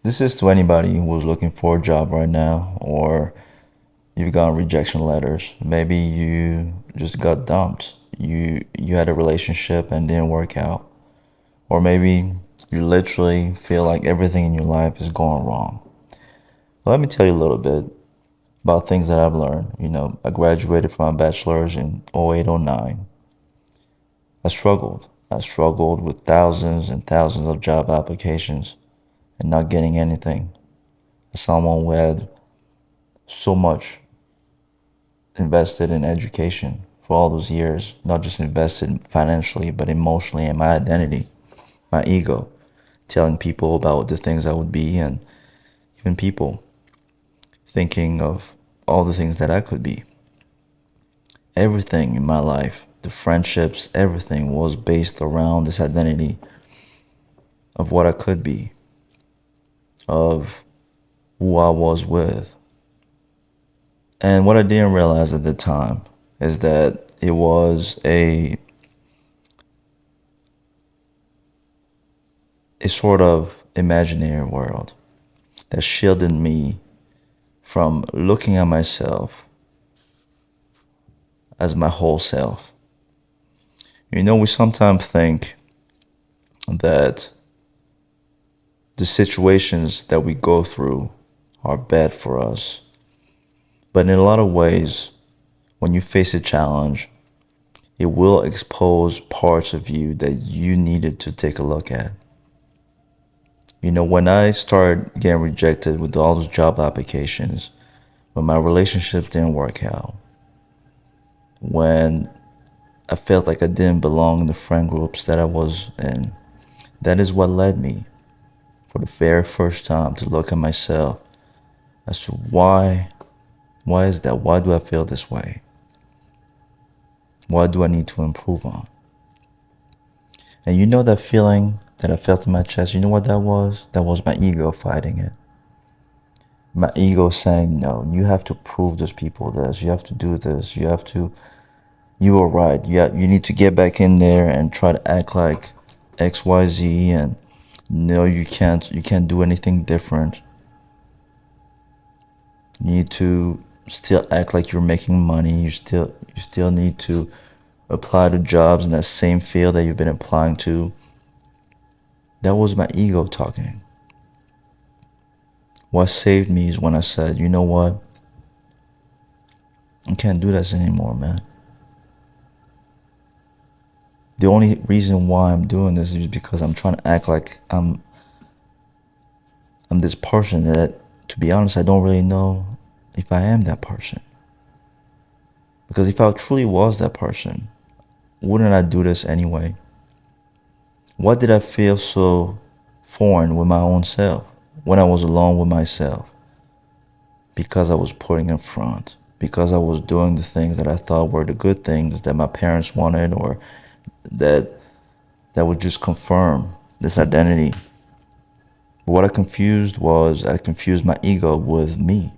This is to anybody who's looking for a job right now, or you've gotten rejection letters. Maybe you just got dumped. You had a relationship and didn't work out. Or maybe you literally feel like everything in your life is going wrong. Let me tell you a little bit about things that I've learned. I graduated from my bachelor's in 08, 09. I struggled. I struggled with thousands and thousands of job applications and not getting anything. As someone who had so much invested in education for all those years, not just invested financially, but emotionally in my identity, my ego, telling people about the things I would be, and even people thinking of all the things that I could be. Everything in my life, the friendships, everything was based around this identity of what I could be, of who I was with. And what I didn't realize at the time is that it was a sort of imaginary world that shielded me from looking at myself as my whole self. We sometimes think that the situations that we go through are bad for us. But in a lot of ways, when you face a challenge, it will expose parts of you that you needed to take a look at. When I started getting rejected with all those job applications, when my relationships didn't work out, when I felt like I didn't belong in the friend groups that I was in, that is what led me for the very first time to look at myself as to why is that? Why do I feel this way? What do I need to improve on? And that feeling that I felt in my chest, you know what that was? That was my ego fighting it. My ego saying, no, you have to prove those people this. You have to do this. You were right. You need to get back in there and try to act like XYZ, and no, you can't do anything different. You need to still act like you're making money. You still need to apply to jobs in that same field that you've been applying to. That was my ego talking. What saved me is when I said, you know what? I can't do this anymore, man. The only reason why I'm doing this is because I'm trying to act like I'm this person that, to be honest, I don't really know if I am that person. Because if I truly was that person, wouldn't I do this anyway? What did I feel so foreign with my own self when I was alone with myself? Because I was putting in front, because I was doing the things that I thought were the good things that my parents wanted, or that would just confirm this identity. But what I confused my ego with me.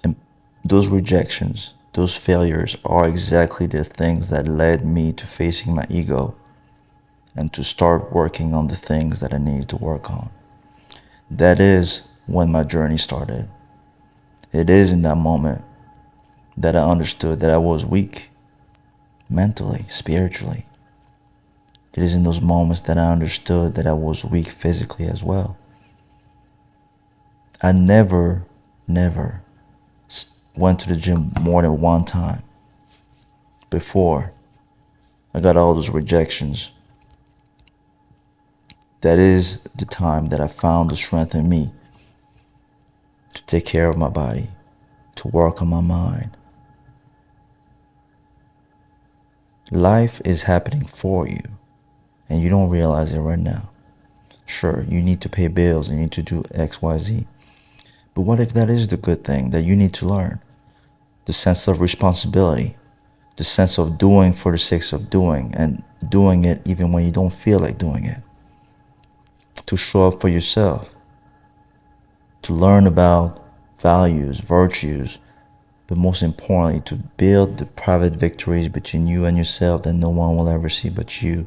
And those rejections, those failures are exactly the things that led me to facing my ego and to start working on the things that I needed to work on. That is when my journey started. It is in that moment that I understood that I was weak mentally, spiritually. It is in those moments that I understood that I was weak physically as well. I never went to the gym more than one time before I got all those rejections. That is the time that I found the strength in me to take care of my body, to work on my mind. Life is happening for you, and you don't realize it right now. Sure, you need to pay bills and you need to do X, Y, Z. But what if that is the good thing that you need to learn? The sense of responsibility, the sense of doing for the sake of doing, and doing it even when you don't feel like doing it. To show up for yourself, to learn about values, virtues, but most importantly, to build the private victories between you and yourself that no one will ever see but you.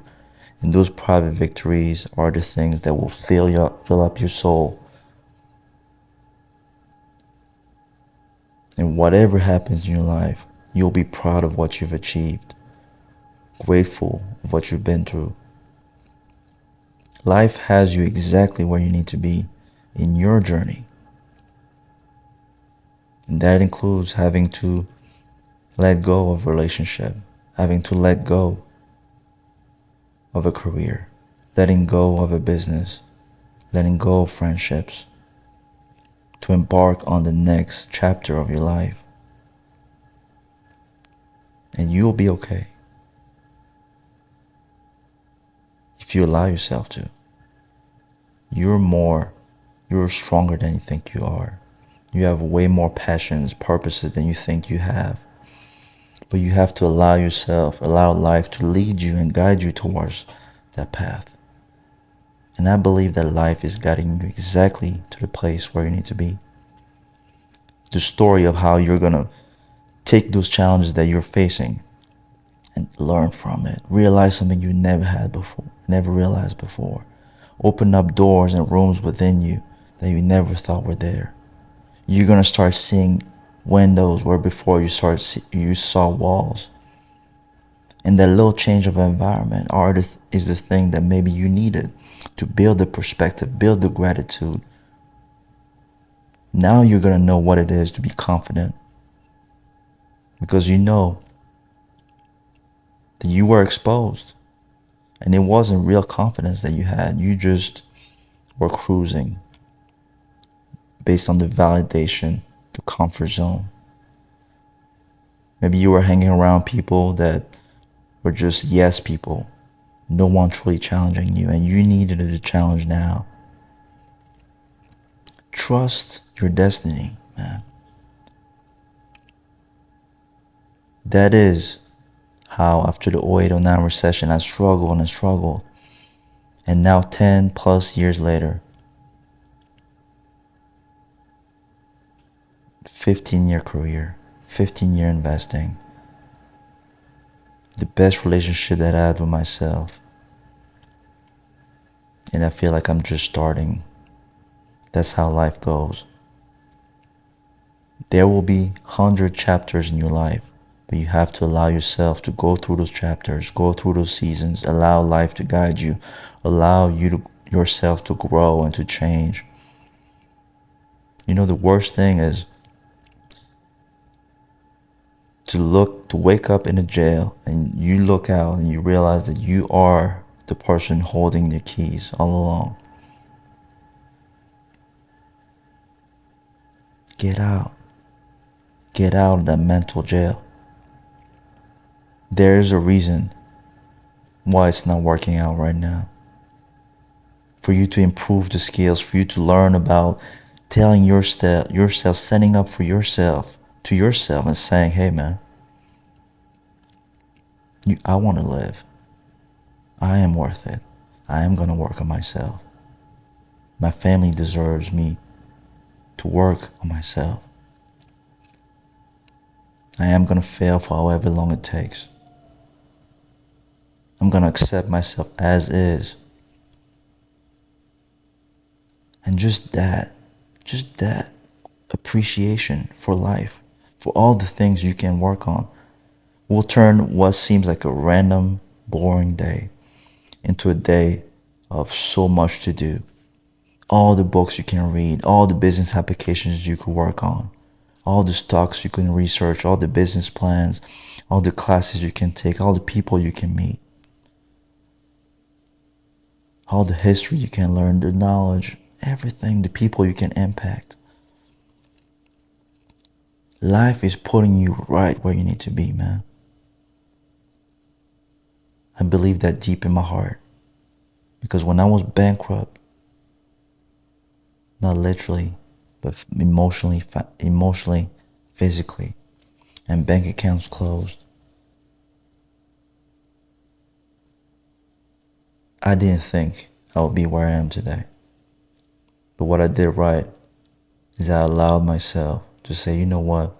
And those private victories are the things that will fill up your soul. And whatever happens in your life, you'll be proud of what you've achieved, grateful of what you've been through. Life has you exactly where you need to be in your journey. And that includes having to let go of a relationship, having to let go of a career, letting go of a business, letting go of friendships, to embark on the next chapter of your life. And you'll be okay if you allow yourself to. You're stronger than you think you are. You have way more passions, purposes than you think you have. But you have to allow life to lead you and guide you towards that path. And I believe that life is guiding you exactly to the place where you need to be. The story of how you're going to take those challenges that you're facing and learn from it. Realize something you never realized before. Open up doors and rooms within you that you never thought were there. You're going to start seeing windows where before you saw walls. And that little change of environment is the thing that maybe you needed to build the perspective, build the gratitude. Now you're going to know what it is to be confident, because you know that you were exposed and it wasn't real confidence that you had. You just were cruising based on the validation, the comfort zone. Maybe you were hanging around people that were just yes people, no one truly challenging you, and you needed a challenge now. Trust your destiny, man. That is how after the 08-09 recession I struggled and struggled. And now 10 plus years later, 15-year career, 15-year investing, the best relationship that I had with myself. And I feel like I'm just starting. That's how life goes. There will be 100 chapters in your life, but you have to allow yourself to go through those chapters, go through those seasons, allow life to guide you, allow yourself to grow and to change. You know, the worst thing is to wake up in a jail and you look out and you realize that you are the person holding the keys all along. Get out. Get out of that mental jail. There is a reason why it's not working out right now. For you to improve the skills, for you to learn about telling yourself, standing up for yourself, to yourself and saying, hey man, I want to live. I am worth it. I am going to work on myself. My family deserves me to work on myself. I am going to fail for however long it takes. I'm going to accept myself as is. And just that appreciation for life, for all the things you can work on, will turn what seems like a random, boring day into a day of so much to do. All the books you can read, all the business applications you could work on, all the stocks you can research, all the business plans, all the classes you can take, all the people you can meet, all the history you can learn, the knowledge, everything, the people you can impact. Life is putting you right where you need to be, man. I believe that deep in my heart. Because when I was bankrupt, not literally, but emotionally, physically, and bank accounts closed, I didn't think I would be where I am today. But what I did right is I allowed myself to say, you know what?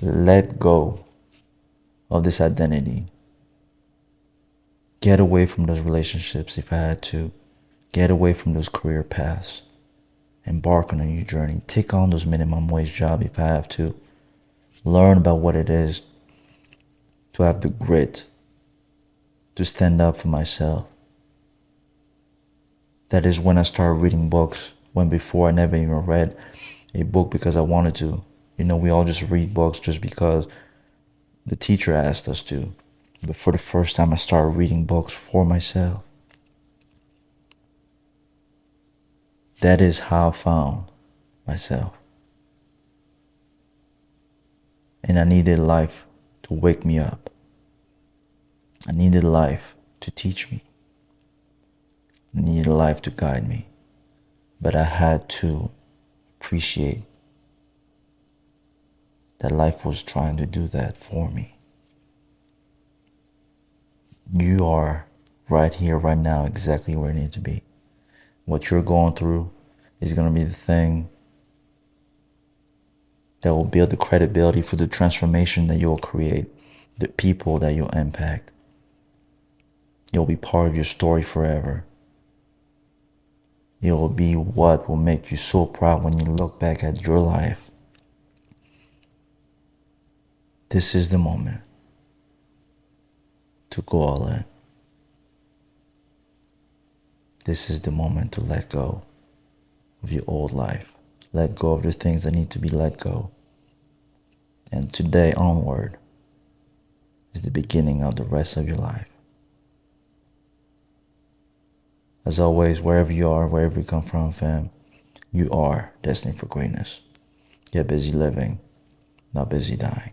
Let go of this identity. Get away from those relationships if I had to. Get away from those career paths. Embark on a new journey. Take on those minimum wage jobs if I have to. Learn about what it is to have the grit to stand up for myself. That is when I started reading books, when before I never even read a book because I wanted to. We all just read books just because the teacher asked us to. But for the first time, I started reading books for myself. That is how I found myself. And I needed life to wake me up. I needed life to teach me. I needed life to guide me. But I had to appreciate that life was trying to do that for me. You are right here, right now, exactly where you need to be. What you're going through is going to be the thing that will build the credibility for the transformation that you'll create, the people that you'll impact. You'll be part of your story forever. It will be what will make you so proud when you look back at your life. This is the moment to go all in. This is the moment to let go of your old life. Let go of the things that need to be let go. And today onward is the beginning of the rest of your life. As always, wherever you are, wherever you come from, fam, you are destined for greatness. Get busy living, not busy dying.